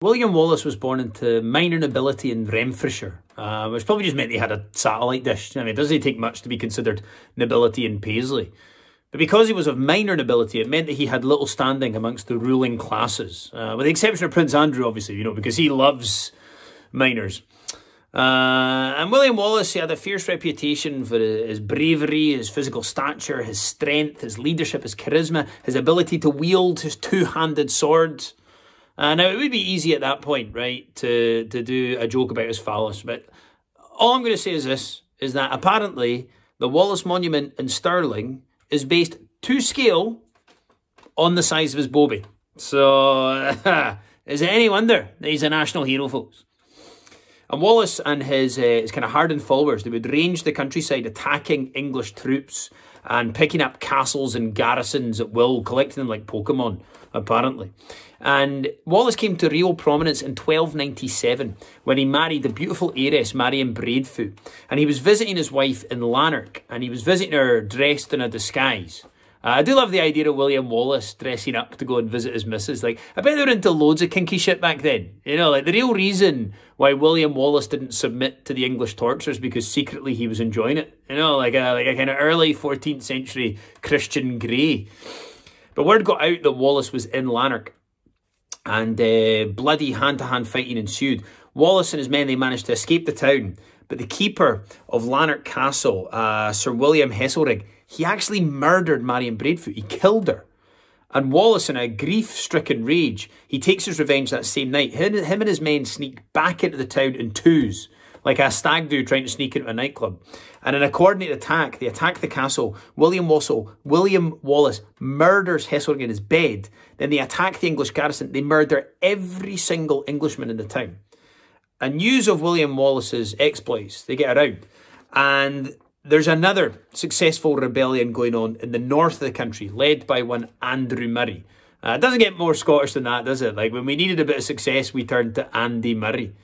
William Wallace was born into minor nobility in Renfrewshire, which probably just meant he had a satellite dish. I mean, it doesn't take much to be considered nobility in Paisley. But because he was of minor nobility, it meant that he had little standing amongst the ruling classes, with the exception of Prince Andrew, obviously, because he loves minors. And William Wallace, he had a fierce reputation for his bravery, his physical stature, his strength, his leadership, his charisma, his ability to wield his two-handed sword. Now, it would be easy at that point, right, to do a joke about his phallus, but all I'm going to say is this, is that apparently the Wallace Monument in Stirling is based to scale on the size of his bobby. So, is it any wonder that he's a national hero, folks? And Wallace and his kind of hardened followers, they would range the countryside attacking English troops and picking up castles and garrisons at will, collecting them like Pokemon, apparently. And Wallace came to real prominence in 1297 when he married the beautiful heiress Marion Braidfoot. And he was visiting his wife in Lanark, and he was visiting her dressed in a disguise. I do love the idea of William Wallace dressing up to go and visit his missus. Like, I bet they were into loads of kinky shit back then. Like the real reason why William Wallace didn't submit to the English tortures because secretly he was enjoying it. Like a kind of early 14th century Christian Grey. But word got out that Wallace was in Lanark, and bloody hand-to-hand fighting ensued. Wallace and his men, they managed to escape the town, but the keeper of Lanark Castle, Sir William Heselrigg, he actually murdered Marion Braidfoot. He killed her. And Wallace, in a grief-stricken rage, he takes his revenge that same night. Him and his men sneak back into the town in twos, like a stag do trying to sneak into a nightclub. And in a coordinated attack, they attack the castle. William Wallace murders Heselrigg in his bed. Then they attack the English garrison. They murder every single Englishman in the town. And news of William Wallace's exploits, they get around. And there's another successful rebellion going on in the north of the country, led by one Andrew Murray. It doesn't get more Scottish than that, does it? Like, when we needed a bit of success, we turned to Andy Murray.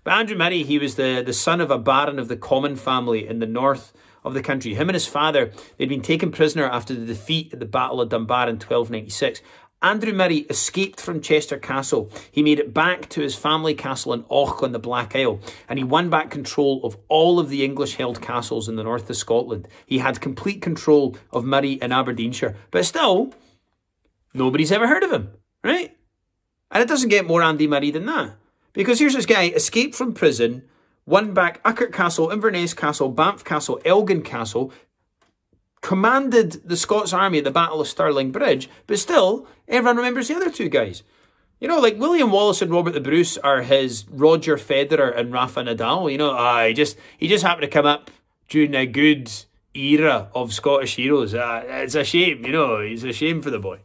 But Andrew Murray, he was the son of a baron of the Common family in the north of the country. Him and his father, they'd been taken prisoner after the defeat at the Battle of Dunbar in 1296. Andrew Murray escaped from Chester Castle. He made it back to his family castle in Och on the Black Isle, and he won back control of all of the English-held castles in the north of Scotland. He had complete control of Murray in Aberdeenshire, but still, nobody's ever heard of him, right? And it doesn't get more Andy Murray than that, because here's this guy, escaped from prison, won back Uckert Castle, Inverness Castle, Banff Castle, Elgin Castle, commanded the Scots army at the Battle of Stirling Bridge, but still, everyone remembers the other two guys. Like William Wallace and Robert the Bruce are his Roger Federer and Rafa Nadal. He just happened to come up during a good era of Scottish heroes. It's a shame, it's a shame for the boy.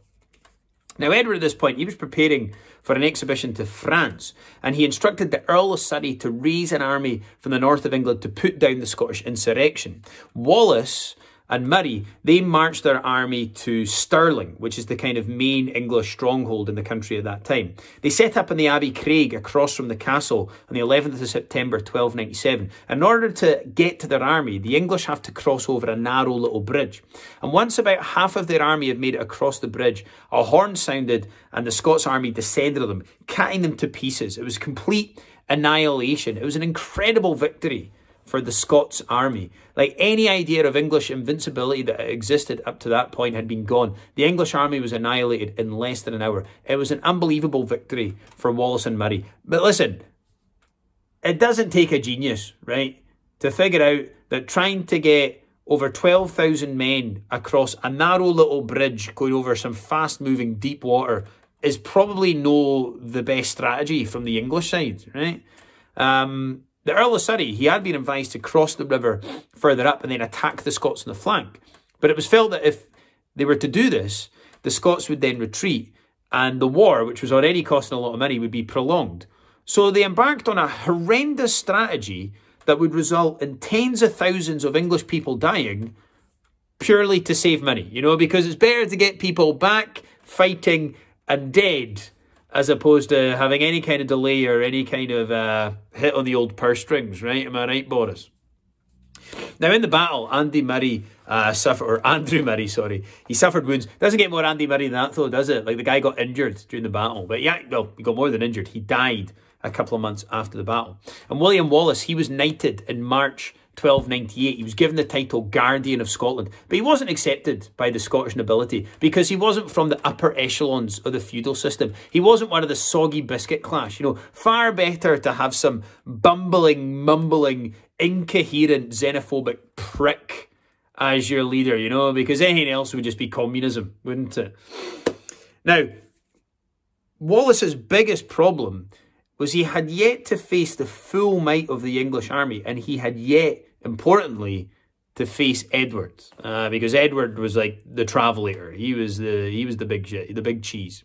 Now, Edward at this point, he was preparing for an exhibition to France, and he instructed the Earl of Surrey to raise an army from the north of England to put down the Scottish insurrection. Wallace and Murray, they marched their army to Stirling, which is the kind of main English stronghold in the country at that time. They set up in the Abbey Craig across from the castle on the 11th of September 1297. In order to get to their army, the English have to cross over a narrow little bridge. And once about half of their army had made it across the bridge, a horn sounded and the Scots army descended on them, cutting them to pieces. It was complete annihilation. It was an incredible victory for the Scots army. Like, any idea of English invincibility that existed up to that point had been gone. The English army was annihilated in less than an hour. It was an unbelievable victory for Wallace and Murray. But listen, it doesn't take a genius, right, to figure out that trying to get over 12,000 men across a narrow little bridge going over some fast-moving deep water is probably the best strategy from the English side, right? The Earl of Surrey, he had been advised to cross the river further up and then attack the Scots on the flank. But it was felt that if they were to do this, the Scots would then retreat, and the war, which was already costing a lot of money, would be prolonged. So they embarked on a horrendous strategy that would result in tens of thousands of English people dying purely to save money, because it's better to get people back fighting and dead as opposed to having any kind of delay or any kind of hit on the old purse strings, right? Am I right, Boris? Now, in the battle, Andrew Murray, he suffered wounds. Doesn't get more Andy Murray than that, though, does it? Like, the guy got injured during the battle. But yeah, well, he got more than injured. He died a couple of months after the battle. And William Wallace, he was knighted in March 1298. He was given the title Guardian of Scotland, but he wasn't accepted by the Scottish nobility because he wasn't from the upper echelons of the feudal system. He wasn't one of the soggy biscuit class. You know, far better to have some bumbling, mumbling, incoherent, xenophobic prick as your leader, you know, because anything else would just be communism, wouldn't it? Now, Wallace's biggest problem was he had yet to face the full might of the English army, and he had yet, importantly, to face Edward, because Edward was like the travelator. He was the big shit, the big cheese.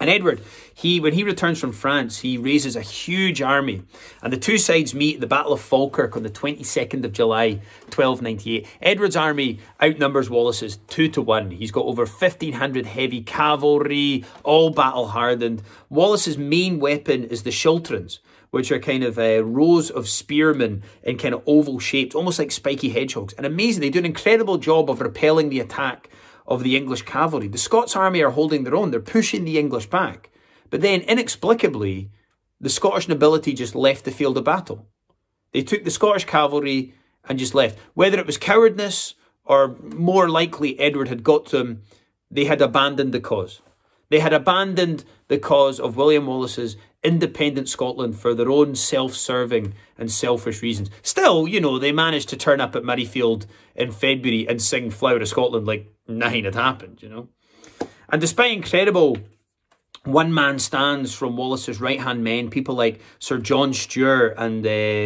And Edward, when he returns from France, he raises a huge army, and the two sides meet at the Battle of Falkirk on the 22nd of July, 1298. Edward's army outnumbers Wallace's 2-1. He's got over 1,500 heavy cavalry, all battle-hardened. Wallace's main weapon is the schiltrons, which are kind of rows of spearmen in kind of oval shapes, almost like spiky hedgehogs. And amazing, they do an incredible job of repelling the attack of the English cavalry. The Scots army are holding their own. They're pushing the English back. But then, inexplicably, the Scottish nobility just left the field of battle. They took the Scottish cavalry and just left. Whether it was cowardice or more likely Edward had got to them, they had abandoned the cause. They had abandoned the cause of William Wallace's independent Scotland for their own self-serving and selfish reasons. Still, you know, they managed to turn up at Murrayfield in February and sing Flower of Scotland like nothing had happened, you know. And despite incredible one-man stands from Wallace's right-hand men, people like Sir John Stewart and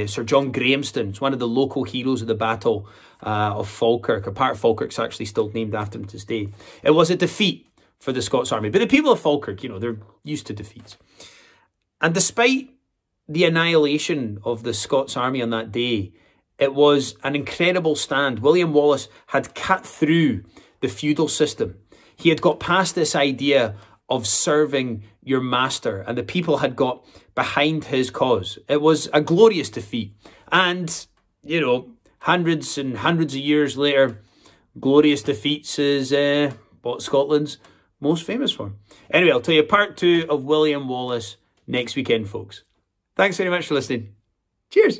Sir John Grahamston, it's one of the local heroes of the Battle of Falkirk. A part of Falkirk's actually still named after him to this day. It was a defeat for the Scots army. But the people of Falkirk, you know, they're used to defeats. And despite the annihilation of the Scots army on that day, it was an incredible stand. William Wallace had cut through the feudal system. He had got past this idea of serving your master, and the people had got behind his cause. It was a glorious defeat. And, you know, hundreds and hundreds of years later, glorious defeats is what Scotland's most famous for. Anyway, I'll tell you part 2 of William Wallace next weekend, folks. Thanks very much for listening. Cheers.